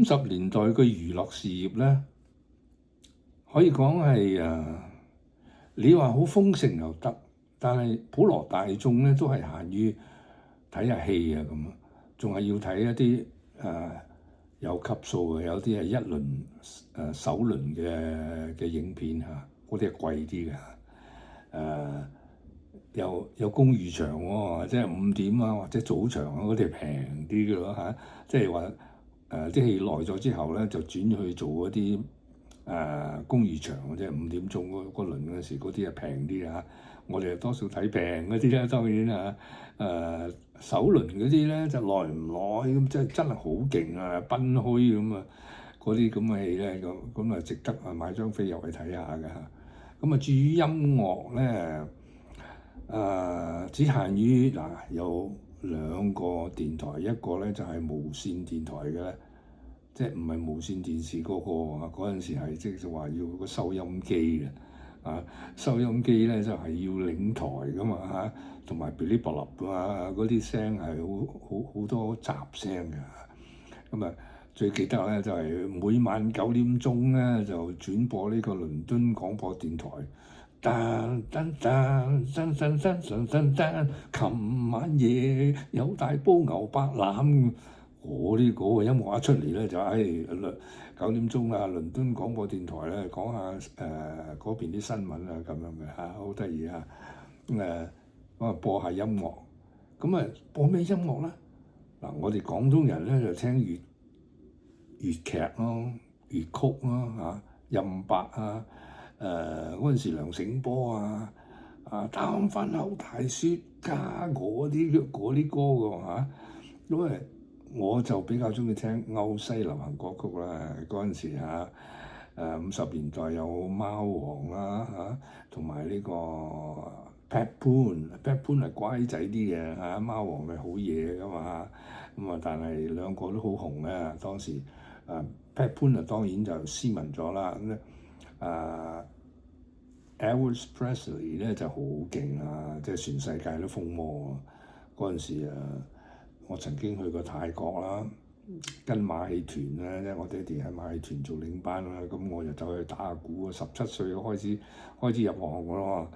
50年代嘅娛樂事業咧，可以講係你話好豐盛又得，但係普羅大眾咧都係限於睇下戲啊咁啊，仲係要睇一啲有級數嘅，有啲係一輪首輪嘅影片嚇，嗰啲係貴啲嘅有公餘場喎，即係5點啊或者早場啊嗰啲係平啲嘅咯嚇，即係話啲戲耐咗之後咧就轉去做嗰啲公餘場，即係5點鐘嗰輪嗰時嗰啲係平啲啊。我哋多數睇平嗰啲啦，當然首輪嗰啲咧就耐唔耐咁，真係好勁啊，賓虛咁啊，嗰啲咁嘅戲咧咁值得買張飛入去睇下嘅嚇。咁至於音樂咧，只限於有2個電台，一個咧就係無線電台嘅咧，即係唔係無線電視嗰個啊？嗰陣時係即係話要個收音機嘅收音機咧就係要領台噶嘛嚇，同埋噼哩啪啦嗰啲聲係好多雜聲嘅。咁最記得咧就係每晚9點鐘咧就轉播呢個倫敦廣播電台。噔噔噔噔噔噔噔噔噔，琴晚夜有大煲牛白腩，嗰個音樂一出嚟咧就9點鐘啊，倫敦廣播電台咧講下嗰邊啲新聞啊咁樣嘅嚇，好得意啊！播下音樂，咁播咩音樂咧？我哋廣東人咧就聽粵劇咯、粵曲咯嚇，任白啊。嗰陣時梁醒波擔翻口大雪茄嗰啲歌㗎嚇，因為我就比較中意聽歐西流行歌曲啦。嗰陣時50年代有貓王啦嚇，同埋呢個 Pat Boone 係乖仔啲嘅嚇，貓王係好嘢㗎嘛。咁但係兩個都好紅啊。當時Pat Boone當然就斯文咗啦。Elvis Presley 咧就好勁啊，即係全世界都瘋魔啊！嗰陣時我曾經去過泰國啦，跟馬戲團咧，即係我爹哋喺馬戲團做領班啦，咁我就走去打下鼓，17歲開始入行㗎咯。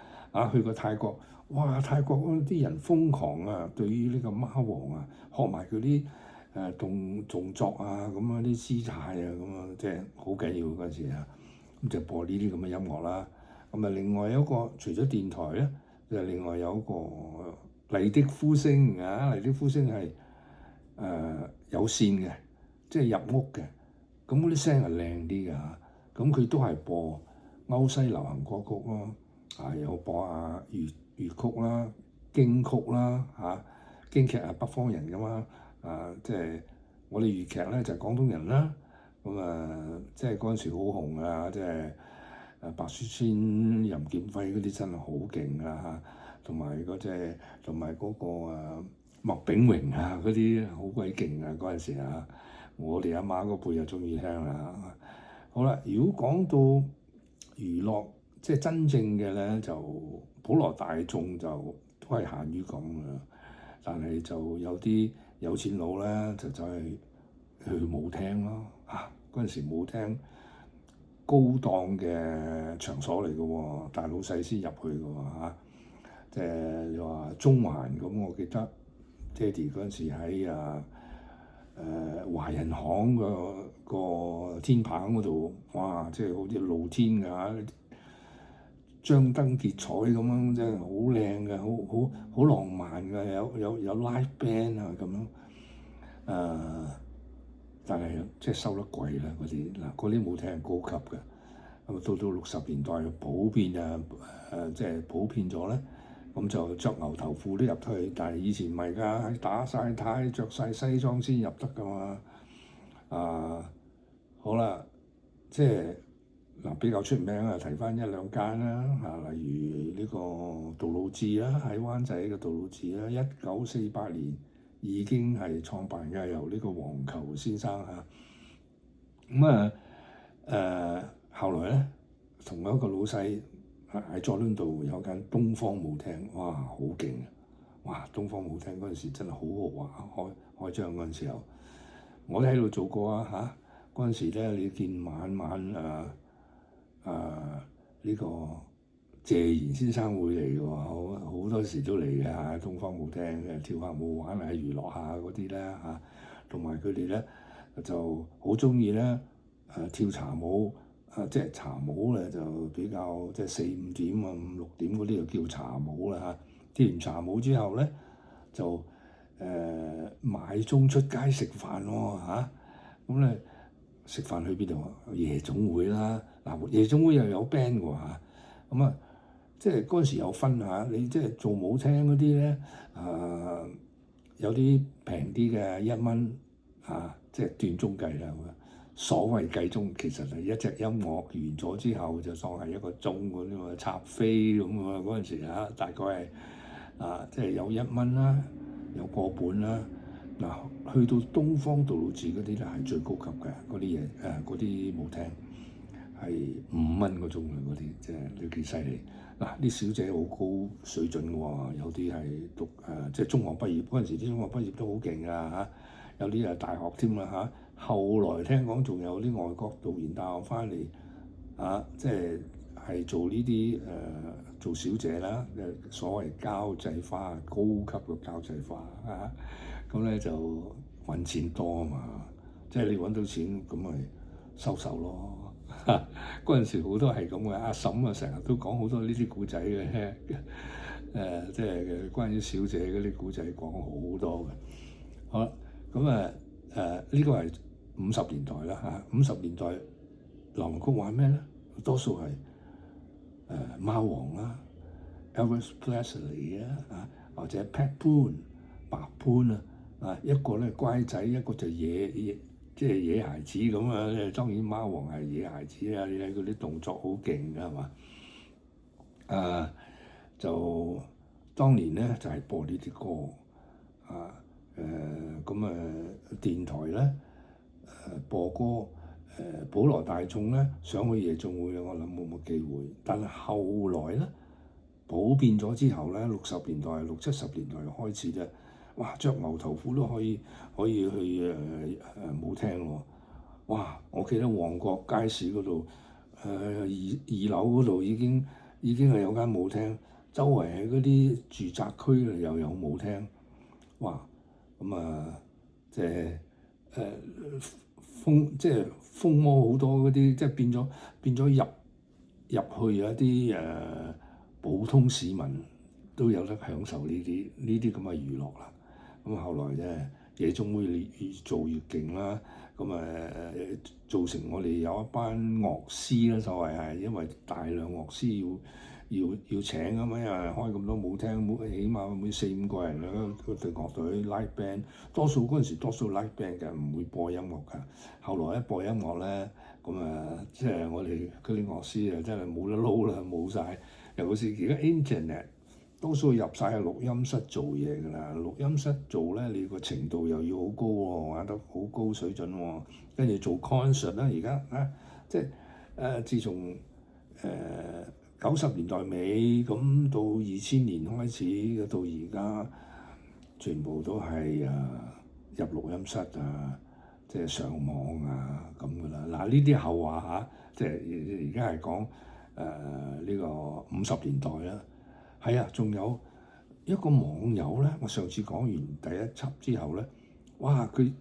去過泰國，哇！泰國嗰啲人瘋狂啊，對於呢個貓王學埋佢啲動作咁啲姿態咁即係好緊要嗰陣時咁就播呢啲咁嘅音樂啦。另外有一個除咗電台咧，就另外有一個麗的呼聲麗的呼聲係有線嘅，即係入屋嘅，咁嗰啲聲係靚啲嘅咁佢都係播歐西流行歌曲咯，有播粵曲啦、京曲啦京劇係北方人㗎嘛，即係我哋粵劇咧就係廣東人啦，即係嗰陣時好紅啊，即係白雪仙、任劍輝嗰啲真係好勁啊，同埋嗰個麥炳榮嗰啲好鬼勁啊！嗰陣時我哋阿媽嗰輩就中意聽啦。好啦，如果講到娛樂，即係真正嘅咧，就普羅大眾就都係限於咁嘅，但係就有啲有錢佬咧就走去舞廳咯嗰陣時舞廳高檔嘅場所嚟嘅喎，大老細先入去嘅喎即係你話中環咁，我記得爹哋嗰陣時喺華人行個天棚嗰度，哇！即係好似露天㗎張燈結彩咁樣，真係好靚嘅，好浪漫嘅，有 live band 咁樣但係即係收得貴啦嗰啲舞廳係高級嘅。到60年代普遍即係普遍咗咧，咁就着牛頭褲都入得去，但係以前唔係㗎，打晒呔着晒西裝先入得㗎嘛。好啦，即係比較出名提翻1、2間啦例如呢個杜魯治啦，喺灣仔嘅杜魯治啦，1948年已經係創辦嘅，由呢個黃球先生後來咧，同一個老細喺佐敦道有間東方舞廳，哇，好勁哇！東方舞廳嗰陣時真係好豪華，開張嗰陣時候，我都喺度做過嗰陣時咧，你見晚晚呢個謝賢先生會嚟喎，好多時都嚟嘅嚇，東方舞廳嘅跳下舞玩下娛樂下嗰啲咧嚇，同埋佢哋咧就好中意咧跳茶舞，即係茶舞咧就比較即係4、5點啊、5、6點嗰啲就叫茶舞啦嚇。跳完茶舞之後咧就買鐘出街食飯喎嚇，咁咧食飯去邊度啊？夜總會啦，嗱夜總會又有 band 喎嚇，咁啊即係嗰陣時有分嚇，你即係做舞廳嗰啲咧，有啲平啲嘅1蚊嚇，即係斷鐘計啦。所謂計鐘其實係一隻音樂完咗之後就當係1個鐘嗰啲嘛，插飛咁啊嗰陣時嚇，大概係即係有1蚊啦，有個半啦。嗱，去到東方道路寺嗰啲咧係最高級嘅嗰啲嘢，嗰啲舞廳係5蚊個鐘嘅嗰啲，即係你幾犀利。嗱，啲小姐好高水準喎，有啲係讀即係中學畢業嗰陣時，啲中學畢業都好勁㗎嚇，有啲係大學添啦嚇。後來聽講仲有啲外國導研大學翻嚟即係做呢啲做小姐啦，所謂交際花，高級嘅交際花咁咧就揾錢多啊嘛，即係你揾到錢咁咪收手咯。嗰陣時好多係咁嘅，阿嬸啊成日都講好多呢啲古仔嘅，即係關於小姐嗰啲古仔講好多嘅。好啦，咁呢個係50年代啦嚇，50年代流行曲玩咩咧？多數係貓王啦、Elvis Presley 或者 Pat Boone 白潘一個咧乖仔，一個就即係野孩子咁啊！當然貓王係野孩子啊！你睇佢啲動作好勁㗎係嘛？就當年咧就係播呢啲歌電台咧播歌普羅大眾咧想去夜總會我諗冇乜機會。但係後來咧普遍咗之後咧，60年代、60、70年代開始咧。哇！着牛頭褲都可以去舞廳喎！哇！我記得旺角街市嗰度二樓嗰度已經係有間舞廳，周圍喺嗰啲住宅區又有舞廳。哇！咁即係風魔好多嗰啲，即係變咗入去有一啲普通市民都有得享受呢啲咁嘅娛樂啦。咁後來咧，夜總會越做越勁啦。造成我哋有一班樂師啦，所謂係因為大量樂師要請啊嘛，因為開咁多舞廳，起碼每4、5個人嗰隊樂隊 live band， 多數 live band 嘅，唔會播音樂㗎。後來一播音樂咧，即係我哋嗰啲樂師真係冇得撈啦，冇晒。尤其是而家 internet。多數入晒去錄音室做嘢㗎啦，錄音室做咧，你個程度又要好高喎，玩得好高水準喎。跟住做 concert 啦，而家即係自從90年代尾咁到2000年開始到而家，全部都係入錄音室即係上網咁㗎啦。嗱，呢啲後話嚇，即係而家係講呢個50年代啦。係啊，仲有一個網友咧，我上次講完第一輯之後咧，哇！佢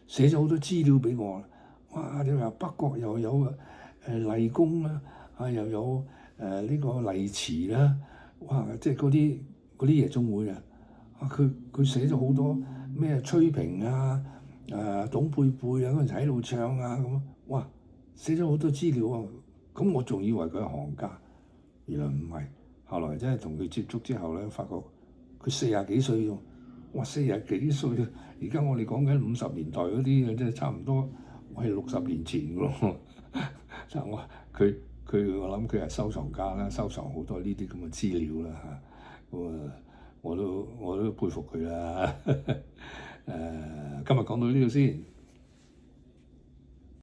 寫咗好多資料俾我，哇！你話北角又有麗宮啦，又有呢個麗池啦，哇！即係嗰啲夜總會佢寫咗好多咩崔萍董佩佩嗰陣時喺度唱咁，哇！寫咗好多資料啊，咁我仲以為佢係行家，原來唔係。後來真係同佢接觸之後咧，發覺佢40幾歲喎，哇！40幾歲，而家我哋講緊50年代嗰啲嘅，即係差唔多係60年前㗎咯。就我諗佢係收藏家啦，收藏好多呢啲咁嘅資料啦嚇。我都佩服佢啦。今日講到呢度先。